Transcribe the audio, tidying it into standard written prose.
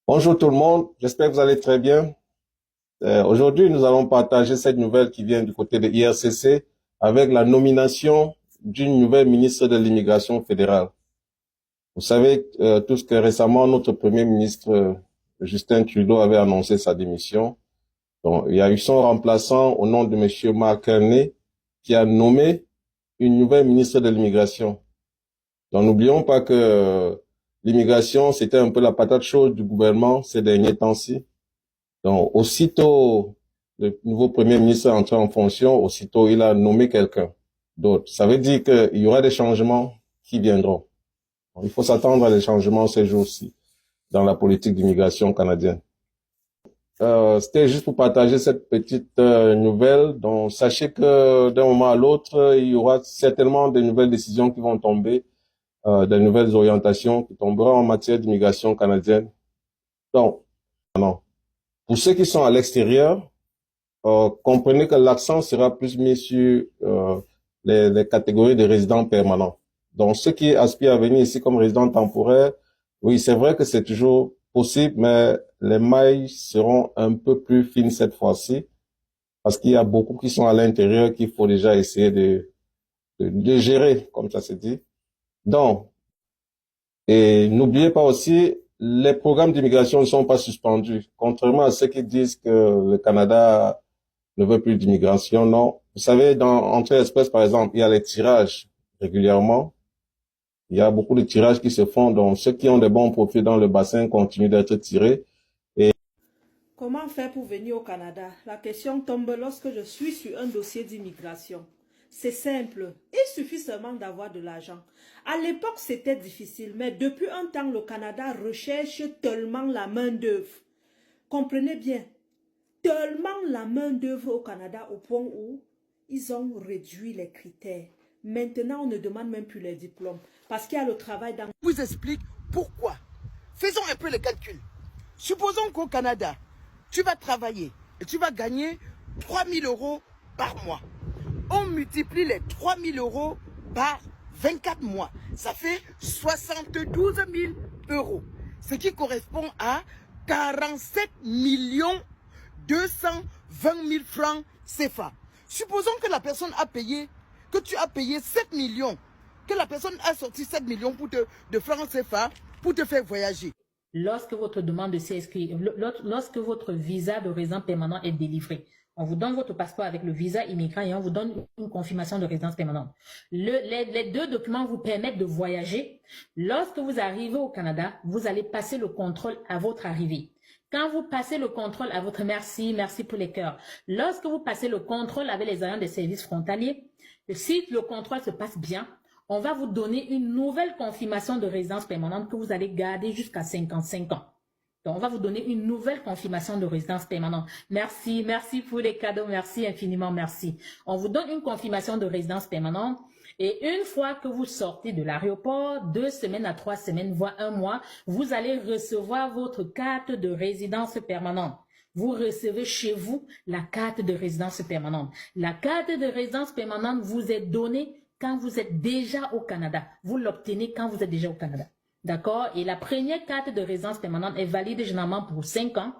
Bonjour tout le monde, j'espère que vous allez très bien. Aujourd'hui, nous allons partager cette nouvelle qui vient du côté de IRCC avec la nomination d'une nouvelle ministre de l'immigration fédérale. Vous savez tous que récemment, notre Premier ministre Justin Trudeau avait annoncé sa démission. Donc, il y a eu son remplaçant au nom de Monsieur Mark Carney qui a nommé une nouvelle ministre de l'immigration. Donc, n'oublions pas que l'immigration, c'était un peu la patate chaude du gouvernement ces derniers temps-ci. Donc, aussitôt le nouveau Premier ministre est entré en fonction, aussitôt il a nommé quelqu'un d'autre. Ça veut dire qu'il y aura des changements qui viendront. Donc, il faut s'attendre à des changements ces jours-ci dans la politique d'immigration canadienne. C'était juste pour partager cette petite nouvelle. Donc, sachez que d'un moment à l'autre, il y aura certainement de nouvelles décisions qui vont tomber, des nouvelles orientations qui tomberont en matière d'immigration canadienne. Donc, non. Pour ceux qui sont à l'extérieur, comprenez que l'accent sera plus mis sur les catégories de résidents permanents. Donc, ceux qui aspirent à venir ici comme résidents temporaires, oui, c'est vrai que c'est toujours possible, mais les mailles seront un peu plus fines cette fois-ci, parce qu'il y a beaucoup qui sont à l'intérieur qu'il faut déjà essayer de gérer, comme ça se dit. Donc, et n'oubliez pas aussi, les programmes d'immigration ne sont pas suspendus. Contrairement à ceux qui disent que le Canada ne veut plus d'immigration, non. Vous savez, dans Entrée Express, par exemple, il y a les tirages régulièrement. Il y a beaucoup de tirages qui se font, donc ceux qui ont des bons profils dans le bassin continuent d'être tirés. Comment faire pour venir au Canada? La question tombe lorsque je suis sur un dossier d'immigration. C'est simple, il suffit seulement d'avoir de l'argent. À l'époque, c'était difficile, mais depuis un temps, le Canada recherche tellement la main-d'œuvre. Comprenez bien, tellement la main-d'œuvre au Canada au point où ils ont réduit les critères. Maintenant, on ne demande même plus les diplômes parce qu'il y a le travail dans... Je vous explique pourquoi. Faisons un peu le calcul. Supposons qu'au Canada, tu vas travailler et tu vas gagner 3 000 € par mois. On multiplie les 3 000 € par 24 mois. Ça fait 72 000 €. Ce qui correspond à 47 220 000 francs CFA. Supposons que la personne a payé, que tu as payé 7 millions, que la personne a sorti 7 millions de francs CFA pour te faire voyager. Lorsque votre demande de CSQ, lorsque votre visa de résident permanent est délivré, on vous donne votre passeport avec le visa immigrant et on vous donne une confirmation de résidence permanente. Les deux documents vous permettent de voyager. Lorsque vous arrivez au Canada, vous allez passer le contrôle à votre arrivée. Quand vous passez le contrôle à votre... Merci pour les cœurs. Lorsque vous passez le contrôle avec les agents des services frontaliers, si le contrôle se passe bien, on va vous donner une nouvelle confirmation de résidence permanente que vous allez garder jusqu'à 55 ans. Donc, on va vous donner une nouvelle confirmation de résidence permanente. Merci pour les cadeaux, merci infiniment, merci. On vous donne une confirmation de résidence permanente et une fois que vous sortez de l'aéroport, 2 semaines à 3 semaines, voire 1 mois, vous allez recevoir votre carte de résidence permanente. Vous recevez chez vous la carte de résidence permanente. La carte de résidence permanente vous est donnée quand vous êtes déjà au Canada. Vous l'obtenez quand vous êtes déjà au Canada. D'accord? Et la première carte de résidence permanente est valide généralement pour 5 ans.